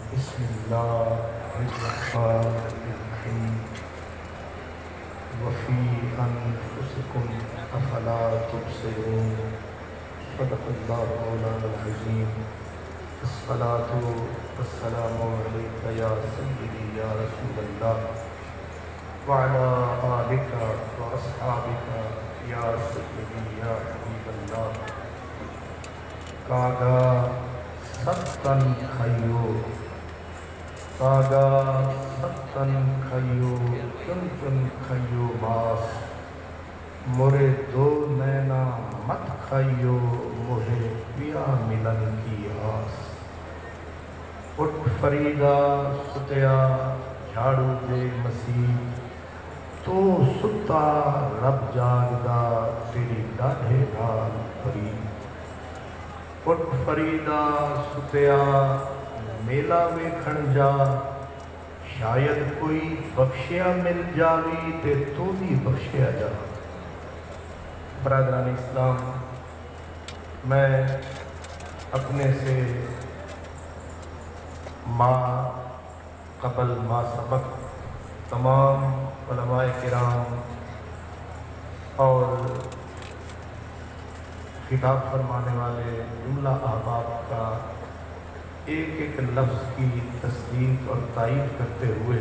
بسم اللہ الرحمن الرحیم وفی انفسکم افلا تبصرون صدق اللہ مولانا العظیم الصلاۃ والسلام علیک یا سیدی یا رسول اللہ وعلی آلک واصحابک یا سیدی یا حبیب اللہ کاغا ستن کھائیو کاغا ستن کھائیو چن چن کھائیو ماس مورے دو نینا مت کھائیو مجھے پیا ملن کی آس اٹھ فریدا ستیا جھاڑو دے مسیح تو ستا رب جاگدا تیری ڈاڈھے نال پری اٹھ فریدا ستیا میلا ویکھن جا شاید کوئی بخشیا مل جاوی تے تو بھی بخشیا جا۔ برادران اسلام، میں اپنے سے ما قبل ما سبق تمام علماء کرام اور خطاب فرمانے والے جملہ احباب کا ایک ایک لفظ کی تصدیق اور تائید کرتے ہوئے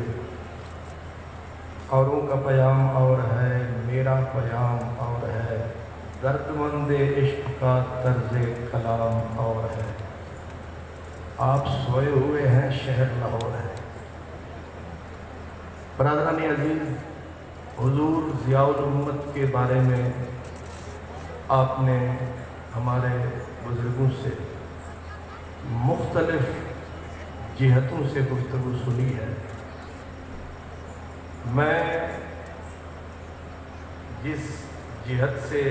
اوروں کا پیام اور ہے، میرا پیام اور ہے، درد مند عشق کا طرز کلام اور ہے، آپ سوئے ہوئے ہیں شہر لاہور ہے۔ برادران عزیز، حضور ضیاء الامت کے بارے میں آپ نے ہمارے بزرگوں سے مختلف جہتوں سے گفتگو سنی ہے۔ میں جس جہت سے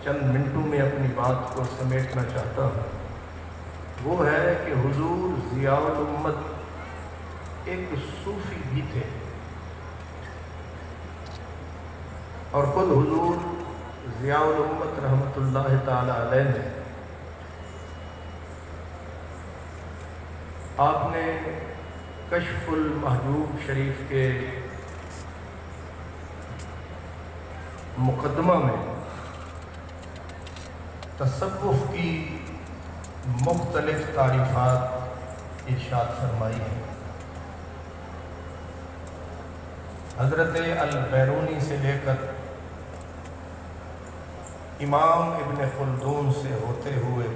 چند منٹوں میں اپنی بات کو سمیٹنا چاہتا ہوں وہ ہے کہ حضور ضیاء الامت ایک صوفی بھی تھے، اور خود حضور ضیاء الامت رحمۃ اللہ تعالی علیہ نے آپ نے کشف المحجوب شریف کے مقدمہ میں تصوف کی مختلف تعریفات ارشاد فرمائی ہیں۔ حضرت البیرونی سے لے کر امام ابن خلدون سے ہوتے ہوئے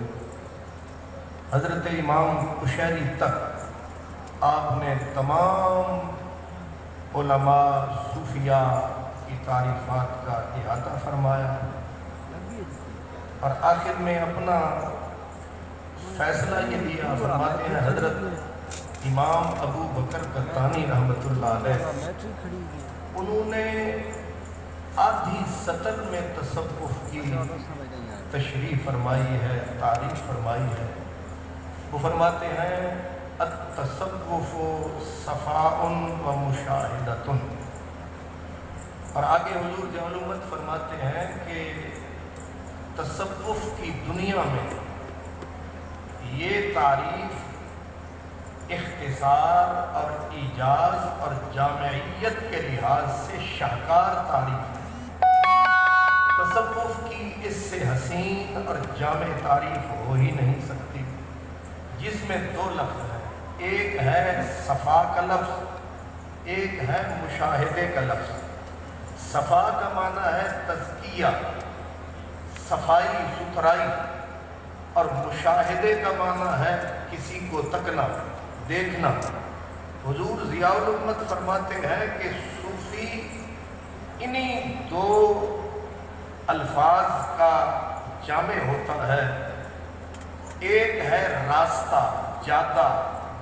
حضرت امام قشیری تک آپ نے تمام علماء صوفیاء کی تعریفات کا احاطہ فرمایا، اور آخر میں اپنا فیصلہ یہ دیا، فرماتے ہیں حضرت امام ابو بکر قطانی رحمۃ اللہ علیہ انہوں نے آدھی سطر میں تصوف کی تشریح فرمائی ہے، تعریف فرمائی ہے۔ وہ فرماتے ہیں التصوف صفاء و مشاہدۃ، اور آگے حضور ضیاء الامت فرماتے ہیں کہ تصوف کی دنیا میں یہ تعریف اختصار اور ایجاز اور جامعیت کے لحاظ سے شاہکار تعریف ہے۔ تصوف کی اس سے حسین اور جامع تعریف ہو ہی نہیں سکتی، جس میں دو لفظ ہیں، ایک ہے صفا کا لفظ، ایک ہے مشاہدے کا لفظ۔ صفا کا معنی ہے تزکیہ، صفائی ستھرائی، اور مشاہدے کا معنی ہے کسی کو تکنا، دیکھنا۔ حضور ضیاء الامت فرماتے ہیں کہ صوفی انہی دو الفاظ کا جامع ہوتا ہے۔ ایک ہے راستہ، جادہ،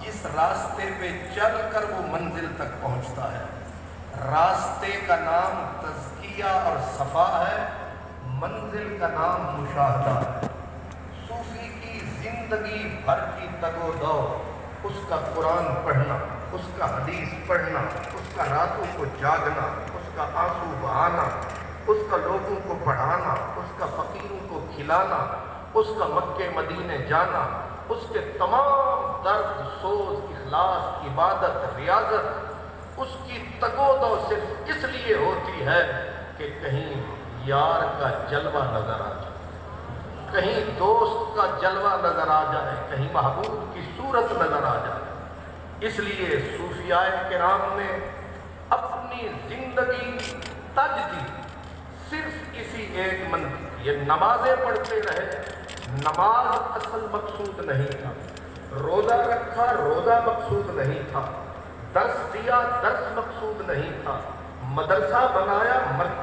جس راستے پہ چل کر وہ منزل تک پہنچتا ہے، راستے کا نام تزکیہ اور صفا ہے، منزل کا نام مشاہدہ ہے۔ صوفی کی زندگی بھر کی تگ و دو اس کا قرآن پڑھنا، اس کا حدیث پڑھنا، اس کا راتوں کو جاگنا، اس کا آنسو بہانا، اس کا لوگوں کو پڑھانا، اس کا فقیروں کو کھلانا، اس کا مکے مدینے جانا، اس کے تمام درد سوز اخلاص عبادت ریاضت اس کی تگودو صرف اس لیے ہوتی ہے کہ کہیں یار کا جلوہ نظر آ جائے، کہیں دوست کا جلوہ نظر آ جائے، کہیں محبوب کی صورت نظر آ جائے۔ اس لیے صوفیاء کرام نے اپنی زندگی تج دی صرف اسی ایک منزل، یہ نمازیں پڑھتے رہے، نماز اصل مقصود نہیں تھا، روزہ رکھا روزہ مقصود نہیں تھا، درس دیا درس مقصود نہیں تھا، مدرسہ بنایا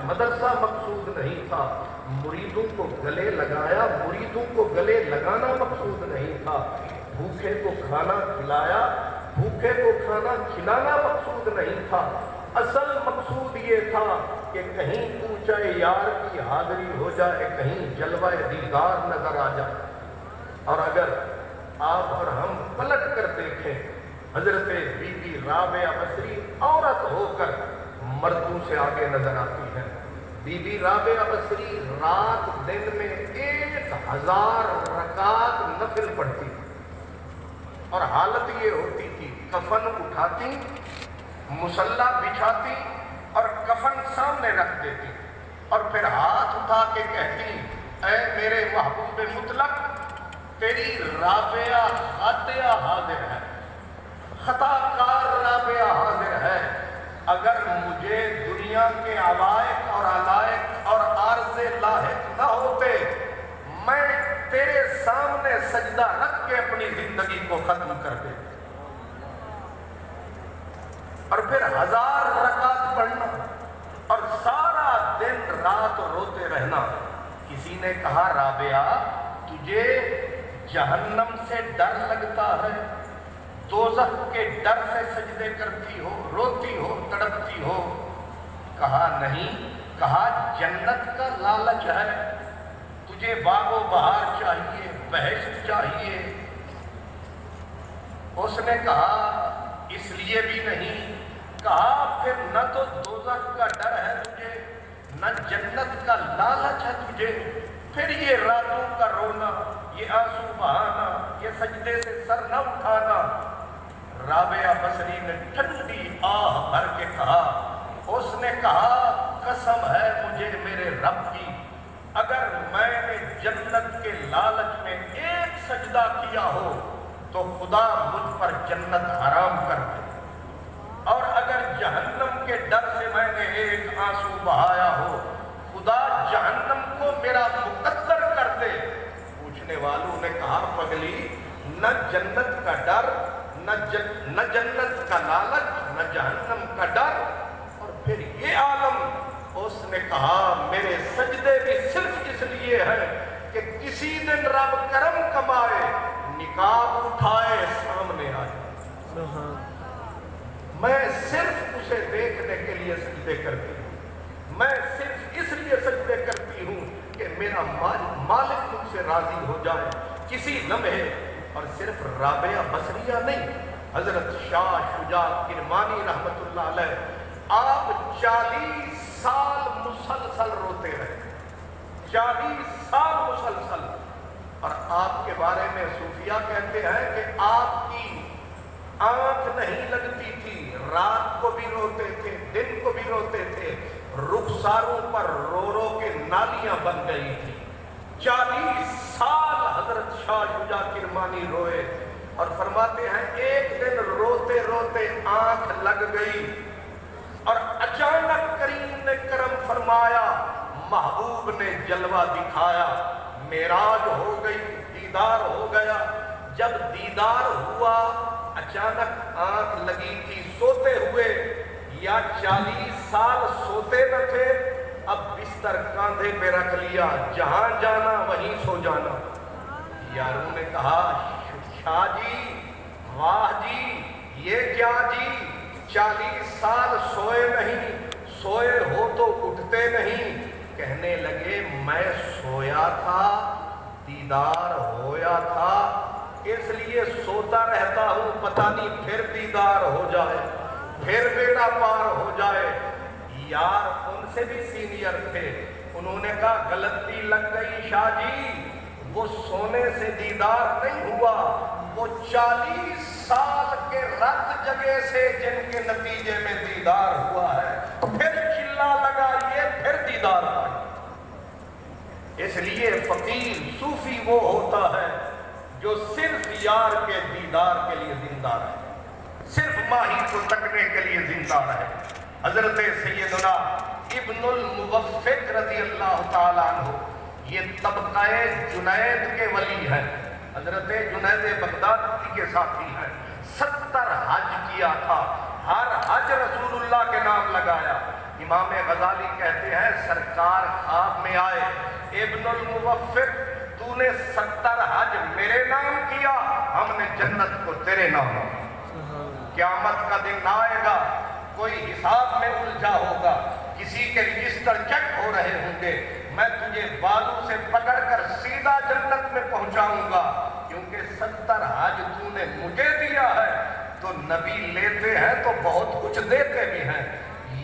مدرسہ مقصود نہیں تھا، مریدوں کو گلے لگایا مریدوں کو گلے لگانا مقصود نہیں تھا، بھوکے کو کھانا کھلایا بھوکے کو کھانا کھلانا مقصود نہیں تھا۔ اصل مقصود یہ تھا کہ کہیں پوچھا یار کی حاضری ہو جائے، کہیں جلوہ دیدار نظر آ جائے۔ اور اگر آپ اور ہم پلٹ کر دیکھیں، حضرت بی بی رابعہ بصری عورت ہو کر مردوں سے آگے نظر آتی ہے۔ بی بی رابعہ بصری رات دن میں 1000 رکعت نفل پڑھتی اور حالت یہ ہوتی تھی کفن اٹھاتی مصلی بچھاتی اور کفن سامنے رکھ دیتی اور پھر ہاتھ اٹھا کے کہتی اے میرے محبوب مطلق تیری رابعہ خاطئہ حاضر ہے، خطا کار رابعہ حاضر ہے، اگر مجھے دنیا کے علائق اور علائق اور عارض لاحق نہ ہوتے میں تیرے سامنے سجدہ رکھ کے اپنی زندگی کو ختم کر دے۔ اور پھر 1000 رکعت پڑھنا اور سارا دن رات روتے رہنا۔ کسی نے کہا رابعہ تجھے جہنم سے ڈر لگتا ہے، دوزخ کے ڈر سے سجدے کرتی ہو، روتی ہو، تڑپتی ہو؟ کہا نہیں، کہا جنت کا لالچ ہے، تجھے باغ و بہار چاہیے، بہشت چاہیے۔ اس نے کہا اس لیے بھی نہیں، کہا پھر نہ تو دوزخ کا ڈر ہے تجھے نہ جنت کا لالچ ہے تجھے، پھر یہ راتوں کا رونا، یہ آنسو بہانا، یہ سجدے سے سر نہ اٹھانا۔ رابعہ بصری نے ٹھنڈی آہ بھر کے کہا، اس نے کہا قسم ہے مجھے میرے رب کی، اگر میں نے جنت کے لالچ میں ایک سجدہ کیا ہو تو خدا مجھ پر جنت حرام کر دے، اور اگر جہنم کے ڈر سے میں نے ایک آنسو بہایا ہو خدا جہنم کو میرا مقدر کر دے۔ پوچھنے والوں نے کہا پگلی نہ جنت کا ڈر نہ جنت کا لالچ نہ جہنم کا ڈر اور پھر یہ عالم۔ اس نے کہا میرے سجدے بھی صرف اس لیے ہے کہ کسی دن رب کرم کمائے نقاب اٹھائے سامنے آئے، میں صرف اسے دیکھنے کے لیے سجدے کرتی ہوں، میں صرف اس لیے سجدے کرتی ہوں کہ میرا مالک مجھ سے راضی ہو جائے کسی لمحے۔ اور صرف رابعہ بصریہ نہیں، حضرت شاہ شجاع کرمانی رحمت اللہ علیہ آپ 40 سال مسلسل روتے رہے، 40 سال مسلسل۔ اور آپ کے بارے میں صوفیاء کہتے ہیں کہ آپ کی آنکھ نہیں لگتی تھی، رات کو بھی روتے تھے دن کو بھی روتے تھے، رخساروں پر رو رو کے نالیاں بن گئی تھی۔ 40 سال حضرت شاہ شجاع کرمانی روئے اور فرماتے ہیں ایک دن روتے روتے آنکھ لگ گئی اور اچانک کریم نے کرم فرمایا، محبوب نے جلوہ دکھایا، معراج ہو گئی، دیدار ہو گیا۔ جب دیدار ہوا اچانک آنکھ لگی تھی سوتے ہوئے، یا 40 سال سوتے نہ تھے، اب بستر کاندھے پہ رکھ لیا، جہاں جانا وہیں سو جانا۔ یاروں نے کہا شاہ جی واہ جی یہ کیا جی، 40 سال سوئے نہیں، سوئے ہو تو اٹھتے نہیں۔ کہنے لگے میں سویا تھا دیدار ہویا تھا، اس لیے سوتا رہتا ہوں، پتہ نہیں پھر دیدار ہو جائے، پھر بیٹا پار ہو جائے۔ یار ان سے بھی سینئر تھے، انہوں نے کہا غلطی لگ گئی شاہ جی، وہ سونے سے دیدار نہیں ہوا، وہ 40 سال کے رت جگہ سے جن کے نتیجے میں دیدار ہوا ہے، پھر چلا لگائیے پھر دیدار پائیے۔ اس لیے فقیر صوفی وہ ہوتا ہے جو صرف یار کے دیدار کے لیے زندہ رہے، صرف ماہی کو تکنے کے لیے زندہ رہے۔ حضرت سیدنا ابن الموفق رضی اللہ تعالیٰ عنہ یہ طبقہ جنید کے ولی ہیں، حضرت جنید بغدادی کے ساتھی ہیں۔ 70 حج کیا تھا، ہر حج رسول اللہ کے نام لگایا۔ امام غزالی کہتے ہیں سرکار خواب میں آئے، ابن الموفق تو نے 70 حج میرے نام کیا، ہم نے جنت کو تیرے نام کیا۔ قیامت کا دن آئے گا، کوئی حساب میں الجھا ہوگا، کسی کے رجسٹر چیک ہو رہے ہوں گے، میں تجھے بالوں سے پکڑ کر سیدھا جنت میں پہنچاؤں گا، کیونکہ 70 حج تو نے مجھے دیا ہے۔ تو نبی لیتے ہیں تو بہت کچھ دیتے بھی ہیں۔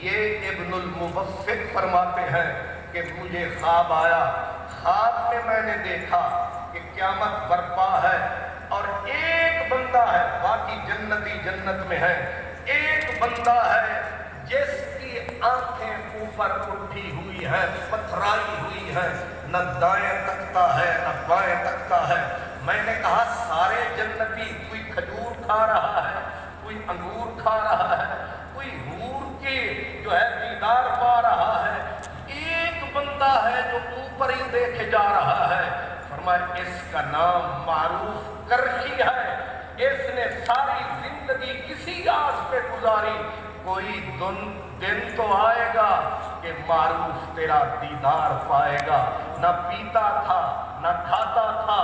یہ ابن الموفق فرماتے ہیں کہ مجھے خواب آیا، خواب میں میں نے دیکھا کہ قیامت برپا ہے اور ایک بندہ ہے، باقی جنتی جنت میں ہے، ایک بندہ ہے جس کی آنکھیں اوپر اٹھی ہوئی ہیں، پتھرائی ہوئی ہیں، نہ دائیں تکتا ہے نہ بائیں تکتا ہے۔ میں نے کہا سارے جنتی کوئی کھجور کھا رہا ہے، کوئی انگور کھا رہا ہے، کوئی حور کی جو ہے دیدار پا رہا ہے، ایک بندہ ہے جو اوپر ہی دیکھے جا رہا ہے۔ فرمایا اس کا نام معروف کرشی ہے، اس نے ساری زندگی کسی آس پہ گزاری، کوئی دن تو آئے گا کہ معروف تیرا دیدار پائے گا۔ نہ پیتا تھا، نہ کھاتا تھا،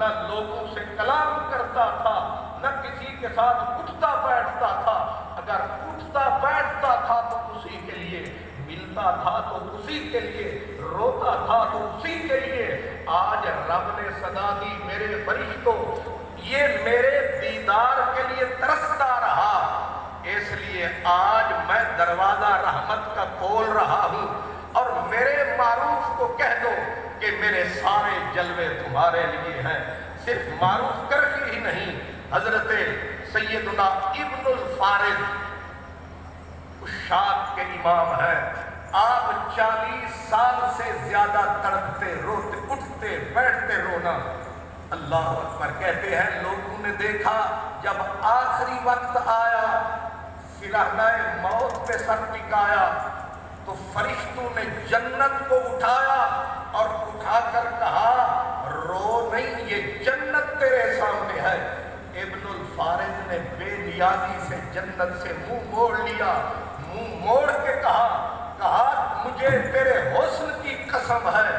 نہ لوگوں سے کلام کرتا تھا، نہ کسی کے ساتھ اٹھتا بیٹھتا تھا، اگر اٹھتا بیٹھتا تھا تو اسی کے لیے، ملتا تھا تو اسی کے لیے، روتا تھا تو اسی کے لیے۔ آج رب نے صدا دی میرے فرشتوں، یہ میرے دیدار کے لیے ترستا رہا، اس لیے آج میں دروازہ رحمت کا کھول رہا ہوں، اور میرے معروف کو کہہ دو کہ میرے سارے جلوے تمہارے لیے ہیں۔ صرف معروف کرشی ہی نہیں، حضرت سیدنا ابن الفارض اشاعت کے امام ہیں، آپ 40 سال سے زیادہ تڑپتے روتے اٹھتے بیٹھتے رونا۔ اللہ اکبر کہتے ہیں لوگوں نے دیکھا جب آخری وقت آیا، سرہنہ موت پہ سر ٹکایا، تو فرشتوں نے جنت کو اٹھایا اور اٹھا کر کہا رو نہیں، یہ جنت تیرے سامنے ہے۔ ابن الفارض نے بے نیازی سے جنت سے منہ موڑ لیا، منہ موڑ کے کہا مجھے تیرے حسن کی قسم ہے،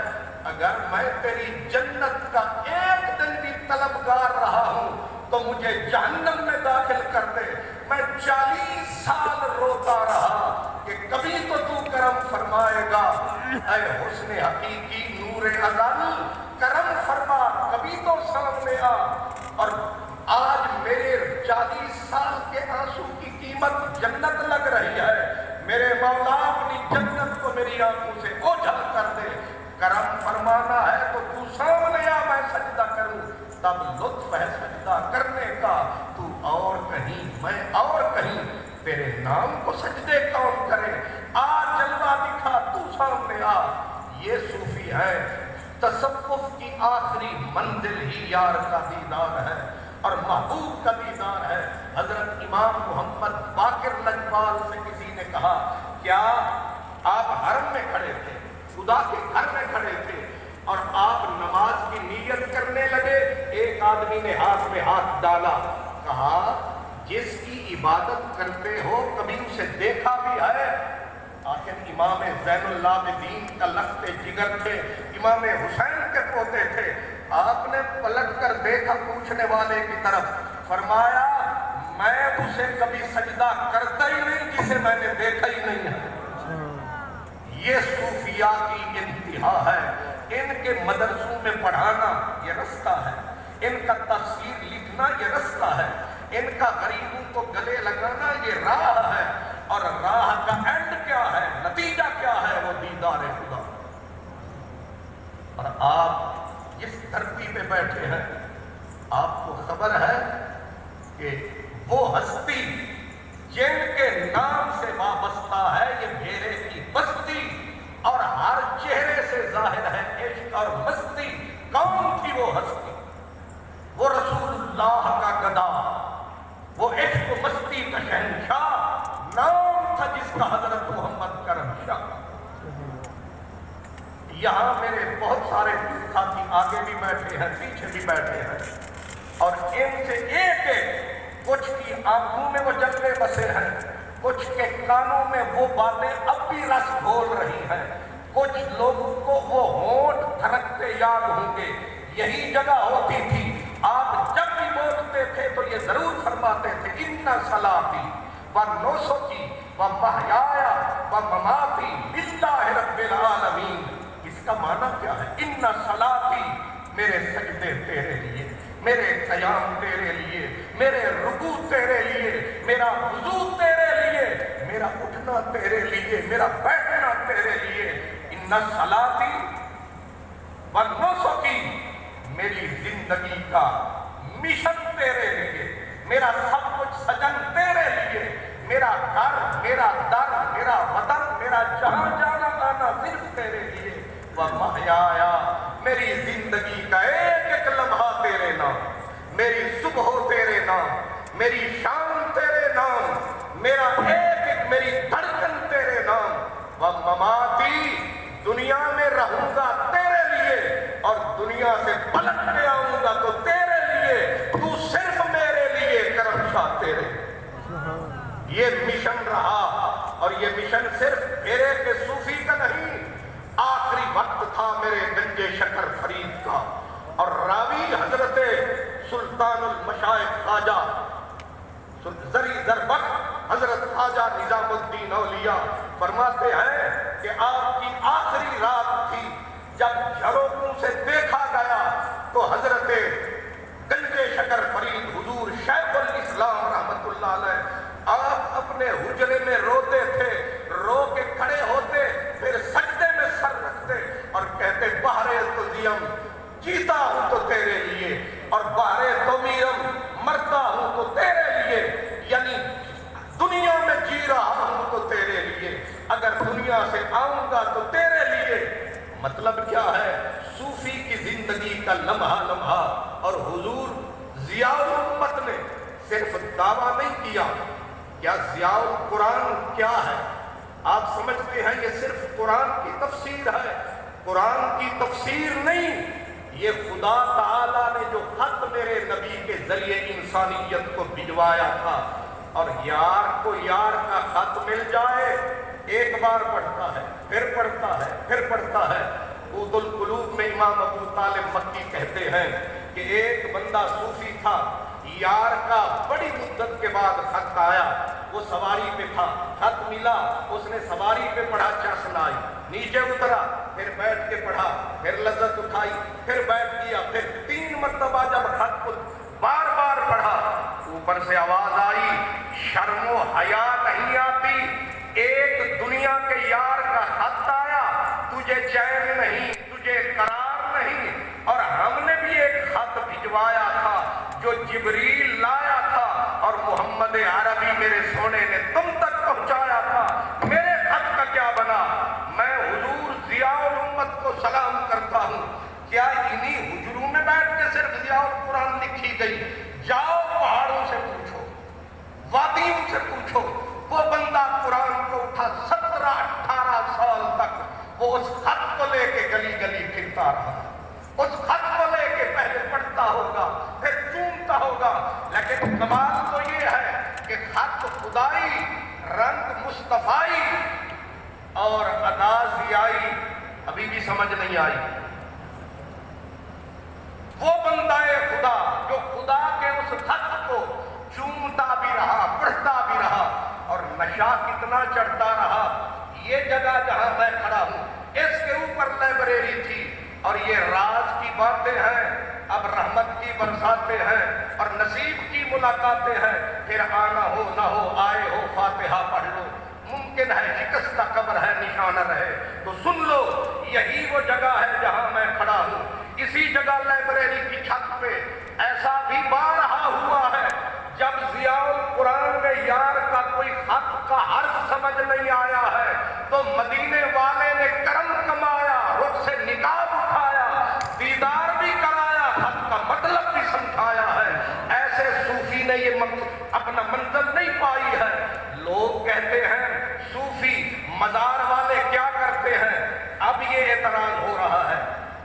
اگر میں تیری جنت کا ایک دن بھی طلبگار رہا ہوں تو مجھے جہنم میں داخل کر دے۔ میں 40 سال روتا رہا کہ کبھی تو کرم فرمائے گا، اے حسن حقیقی نور ازل کرم فرما، کبھی تو سامنے آ۔ اور آج میرے 40 سال کے آنسو کی قیمت جنت لگ رہی ہے، میرے مولا اپنی جنت کو میری آنکھوں سے اوجھل کر دے، کرم فرمانا ہے تو سامنے آ، میں سجدہ کروں، تب لطف ہے سجدہ کرنے کا، تو اور کہیں میں اور کہیں، تیرے نام کو سجدے کون کرے، آ جلوہ دکھا تو سامنے آ۔ یہ صوفی ہے، تصوف کی آخری منزل ہی یار کا دیدار ہے اور محبوب کا دیدار ہے۔ حضرت امام محمد باقر لجپال سے کسی نے کہا کیا آپ حرم میں کھڑے تھے، خدا کے گھر میں کھڑے تھے اور آپ نماز کی نیت کرنے لگے، ایک آدمی نے ہاتھ میں ہاتھ ڈالا، کہا جس کی عبادت کرتے ہو کبھی اسے دیکھا بھی ہے؟ آخر امام زین العابدین کا لخت جگر تھے، امام حسین کے پوتے تھے، آپ نے پلٹ کر دیکھا پوچھنے والے کی طرف، فرمایا میں اسے کبھی سجدہ کرتا ہی نہیں جسے میں نے دیکھا ہی نہیں ہے۔ یہ صوفیاء کی انتہا ہے، ان کے مدرسوں میں پڑھانا یہ رستہ ہے، ان کا تفسیر لکھنا یہ رستہ ہے، ان کا غریبوں کو گلے لگانا یہ راہ ہے، اور راہ کا اینڈ کیا ہے، نتیجہ کیا ہے، وہ دیدار خدا۔ اور آپ جس دھرتی پہ بیٹھے ہیں، آپ کو خبر ہے کہ وہ ہستی جن کے نام سے وابستہ ہے یہ بھیڑے کی بستی اور ہر چہرے سے ظاہر ہے عشق اور مستی، کون تھی وہ ہستی؟ وہ رسول اللہ کا گدا، وہ عشق و مستی کا شہنشاہ، نام تھا جس کا حضرت محمد کرم شاہ۔ یہاں میرے بہت سارے ساتھی آگے بھی بیٹھے ہیں، پیچھے بھی بیٹھے ہیں، اور ان سے ایک ایک کچھ کی آنکھوں میں وہ جلوے بسے ہیں، کچھ کے کانوں میں وہ باتیں اب بھی رس گھول رہی ہیں، کچھ لوگوں کو وہ ہونٹ تھرکتے یاد ہوں گے۔ یہی جگہ ہوتی تھی، آپ جب بھی بولتے تھے تو یہ ضرور فرماتے تھے ان صلاتی و نسکی و محیایا و مماتی للہ رب العالمین۔ اس کا معنی کیا ہے؟ ان صلاتی، میرے سجدے تیرے لیے، میرے قیام تیرے لیے، میرے رکوع تیرے لیے، میرا وضو تیرے لیے، میرا اٹھنا تیرے لیے، میرا بیٹھنا تیرے لیے۔ ان صلاتی و نسکی، میری زندگی کا مشن تیرے لیے، میرا سب کچھ سجن تیرے لیے، میرا گھر، میرا در، میرا وطن، میرا جہاں جانا آنا صرف تیرے لیے۔ وَمَحْيَايَ، میری زندگی کا ایک ایک لمحہ تیرے نام، میری صبح تیرے نام، میری شام تیرے نام، میرا ایک ایک میری دھڑکن تیرے نام۔ وَمَمَاتِي، دنیا میں رہوں گا تیرے لیے اور دنیا سے پلٹ کے آؤں گا تو تیرے لیے، تو صرف میرے لیے، کرم شاہ تیرے۔ یہ مشن رہا، اور یہ مشن صرف میرے کے صوفی کا نہیں، آخری وقت تھا میرے گنج شکر فرید کا، اور راوی حضرت سلطان المشائخ خواجہ زری زربخت حضرت خواجہ نظام الدین اولیاء فرماتے ہیں کہ آپ کی آخری رات تھی، جب جھروکوں سے دیکھا گیا تو حضرت گنج شکر فرید حضور شیخ الاسلام رحمت اللہ علیہ آپ اپنے حجرے میں روتے تھے، رو کے کھڑے ہوتے، پھر سجدے میں سر رکھتے اور کہتے بہرے تو زیم، جیتا ہوں تو تیرے لیے، اور بہرے تو میرم، مرتا ہوں تو تیرے لیے، یعنی دنیا میں جی رہا ہوں تو تیرے لیے، اگر دنیا سے آؤں گا تو تیرے لیے۔ مطلب کیا ہے؟ صوفی کی زندگی کا لمحہ لمحہ، اور حضور ضیاء الامت نے صرف دعویٰ نہیں کیا۔ کیا ضیاء القرآن کیا ہے؟ آپ سمجھتے ہیں یہ صرف قرآن کی تفسیر ہے؟ قرآن کی تفسیر نہیں، یہ خدا تعالیٰ نے جو خط میرے نبی کے ذریعے انسانیت کو بھجوایا تھا، اور یار کو یار کا خط مل جائے، ایک بار پڑھتا ہے، پھر پڑھتا ہے، پھر پڑھتا ہے۔ عود القلوب میں امام ابو طالب مکی کہتے ہیں کہ ایک بندہ صوفی تھا، یار کا بڑی مدت کے بعد خط آیا، وہ سواری پہ تھا، خط ملا، اس نے سواری پہ پڑھا، چسن آئی، نیچے اترا، پھر بیٹھ کے پڑھا، پھر لذت اٹھائی، پھر بیٹھ گیا، پھر 3 مرتبہ جب خط کو بار بار پڑھا، اوپر سے آواز آئی، شرم و حیا نہیں آتی، ایک دنیا کے یار کا خط آیا، تجھے چین نہیں، تجھے قرار نہیں، اور ہم نے بھی ایک خط بھجوایا تھا جو جبریل لایا تھا، اور محمد عربی میرے سونے نے تم تک پہنچایا تھا، میرے خط کا کیا بنا؟ میں حضور ضیاء الامت کو سلام کرتا ہوں، کیا انہی حجروں میں بیٹھ کے صرف ضیاء القرآن لکھی گئی؟ جاؤ پہاڑوں سے پوچھو، وادیوں سے پوچھو، وہ بندہ قرآن کو اٹھا 17-18 سال تک وہ اس خط کو لے کے گلی گلی پھرتا رہا، اس خط کو لے کے پہلے پڑھتا ہوگا، پھر چومتا ہوگا، لیکن کمال تو یہ ہے کہ خط خدائی، رنگ مصطفائی اور ادا ضیائی ابھی بھی سمجھ نہیں آئی۔ وہ بندہ خدا جو خدا کے اس خط کو چومتا بھی رہا، پڑھتا بھی رہا، اور نشہ کتنا چڑھتا رہا۔ یہ جگہ جہاں میں کھڑا ہوں، اس کے اوپر لائبریری تھی، اور یہ راز کی باتیں ہیں، اب رحمت کی برساتیں ہیں اور نصیب کی ملاقاتیں ہیں، پھر آنا ہو نہ ہو، آئے ہو فاتحہ پڑھ لو، ممکن ہے شکستہ قبر ہے نشانہ رہے تو سن لو۔ یہی وہ جگہ ہے جہاں میں کھڑا ہوں، اسی جگہ لائبریری کی چھت پہ ایسا بھی بارہا ہوا ہے، جب ضیاء القرآن میں یار کا کوئی خط کا حرف سمجھ نہیں آیا ہے تو مدینے والے نے کرم کمایا، رخ سے نقاب اٹھایا، دیدار بھی کرایا، خط کا مطلب بھی سمجھایا ہے۔ ایسے صوفی نے یہ اپنا منزل نہیں پائی ہے۔ لوگ کہتے ہیں صوفی مزار والے کیا کرتے ہیں، اب یہ اعتراض ہو رہا ہے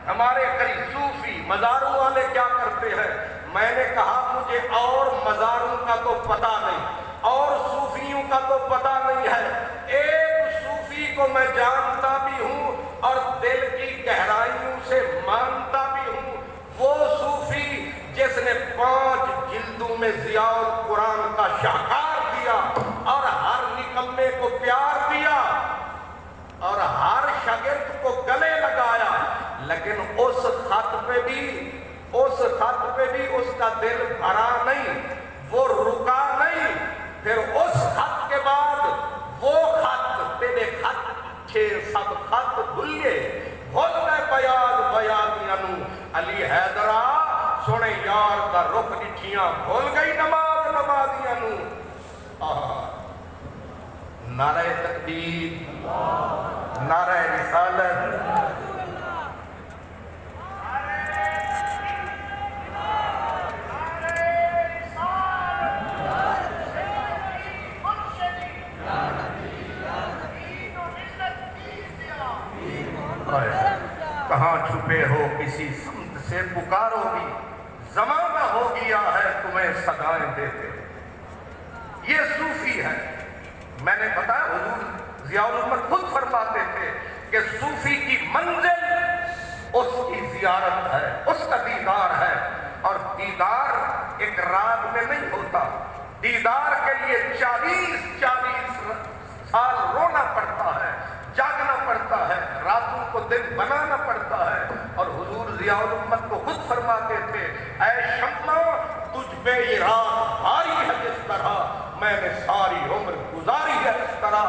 ہمارے قریب، صوفی مزاروں والے کیا کرتے ہیں؟ میں نے کہا مجھے اور مزاروں کا تو پتہ نہیں اور صوفیوں کا تو پتہ نہیں ہے، ایک صوفی کو میں جانتا بھی ہوں اور دل کی گہرائیوں سے مانتا بھی ہوں، وہ صوفی جس نے 5 جلدوں میں ضیاء القرآن کا شاہکار دیا اور ہر نکمے کو پیار دیا اور ہر شاگرد کو گلے لگایا، لیکن اس خط پہ بھی اس کا دل بھرا نہیں، وہ رکا نہیں۔ پھر اس خط کے بعد وہ خط، تیرے خط چھے سب خط دھلیے، بھول گئے بیاض بیاضیانو، علی حیدرہ سنے یار کا رخ نٹھیاں، بھول گئی نماز نمازیانو۔ نعرہ تکبیر، نعرہ رسالت، کہاں چھپے ہو کسی سمت سے پکارو گی، زمانہ ہو گیا ہے تمہیں صدائیں دیتے۔ یہ صوفی ہے۔ میں نے بتایا حضور ضیاء الامت خود فرماتے تھے کہ صوفی کی منزل اس کی زیارت ہے، اس کا دیدار ہے، اور دیدار ایک رات میں نہیں ہوتا، دیدار کے لیے 40 سال رونا پڑتا ہے، جاگنا پڑتا ہے، راتوں کو دن بنانا پڑتا ہے۔ اور حضور ضیاء الامت کو خود فرماتے تھے اے شمع تجھ پہ یہ رات بھاری ہے جس طرح میں نے ساری عمر گزاری ہے اس طرح۔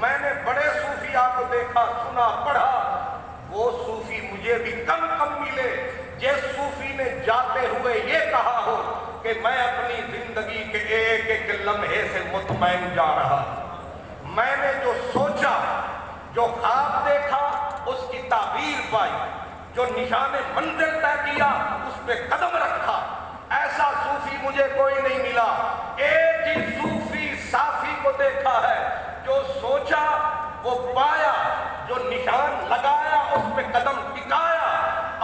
میں نے بڑے صوفیاء کو دیکھا، سنا، پڑھا، وہ صوفی مجھے بھی کم ملے جس صوفی نے جاتے ہوئے یہ کہا ہو کہ میں اپنی زندگی کے ایک ایک لمحے سے مطمئن جا رہا، میں نے جو سوچا، جو خواب دیکھا اس کی تعبیر پائی، جو نشان منزل طے کیا اس پہ قدم رکھا، ایسا صوفی مجھے کوئی نہیں ملا۔ ایک ہی صوفی صافی کو دیکھا ہے، جو سوچا وہ پایا، جو نشان لگایا اس پہ قدم ٹکایا،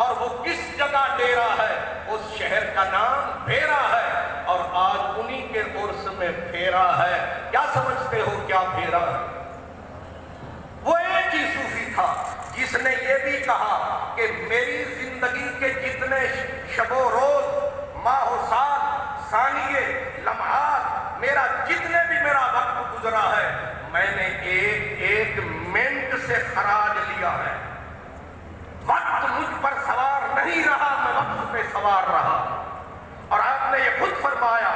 اور وہ کس جگہ ڈیرا ہے، اس شہر کا نام بھیرا ہے، اور آج انہی کے عرس میں پھیرا ہے۔ کیا سمجھتے ہو کیا پھیرا ہے؟ وہ ایک ہی صوفی تھا جس نے یہ بھی کہا کہ میری زندگی کے جتنے شب و روز، ماہ و سال، ثانیے، لمحات، میرا جتنے بھی میرا وقت گزرا ہے، میں نے ایک ایک منٹ سے خراج لیا ہے۔ وقت مجھ پر سوار نہیں رہا، میں وقت پہ سوار رہا۔ اور آپ نے یہ خود فرمایا،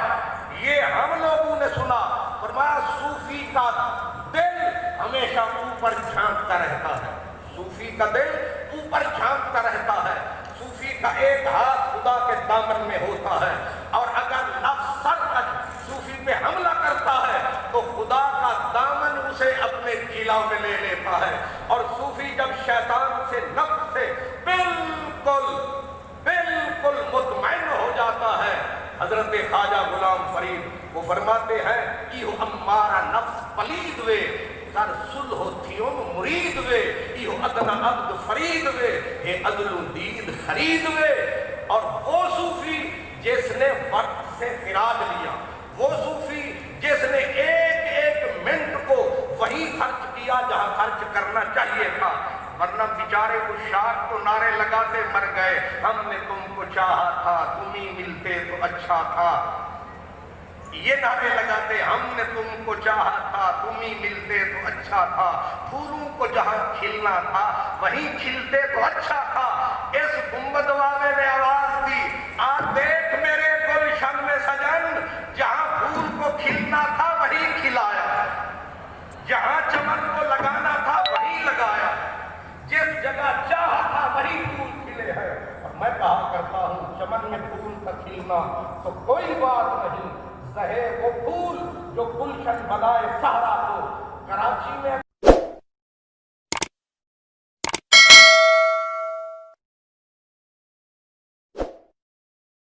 یہ ہم لوگوں نے سنا، فرمایا صوفی کا دل ہمیشہ اوپر جھانکتا رہتا ہے، صوفی کا دل اوپر جھانکتا رہتا ہے، صوفی کا ایک ہاتھ خدا کے دامن میں ہوتا ہے، اور اگر نفس سر صوفی پہ حملہ کرتا ہے تو خدا کا دامن اسے اپنے جیلا میں لے لیتا ہے۔ اور صوفی جب شیطان سے، نفس سے بالکل مطمئن ہو جاتا ہے، حضرت خواجہ غلام فرید وہ فرماتے ہیں ایہو امارا نفس پلید وے کر صلح تھیوں مرید وے، ایہو ادنا عبد فرید وے اے عدل و دید خرید وے۔ اور وہ صوفی جس نے وقت سے خراج لیا، وہ صوفی جس نے ایک ایک منٹ کو وہی خرچ کیا جہاں خرچ کرنا چاہیے تھا، ورنہ بیچارے کو شاخ تو نعرے لگاتے مر گئے، ہم نے تم کو چاہا تھا، تم ہی ملتے تو اچھا تھا، یہ نعرے لگاتے ہم نے تم کو چاہا تھا، تم ہی ملتے تو اچھا تھا، پھولوں کو جہاں کھلنا تھا وہیں کھلتے تو اچھا تھا۔ اس گنبد والے نے آواز دی آ دیکھ میرے گلشن میں سجن، جہاں پھول کو کھلنا تھا وہیں کھلایا، جہاں چمن کو لگانا تھا وہیں لگایا، جس جگہ چاہا تھا وہیں پھول کھلے ہیں۔ اور میں کہا کرتا ہوں چمن میں پھول کا کھلنا سنا تو کوئی بات نہیں، زہے وہ پھول جو گلشن بنائے صحرا کو۔ کراچی میں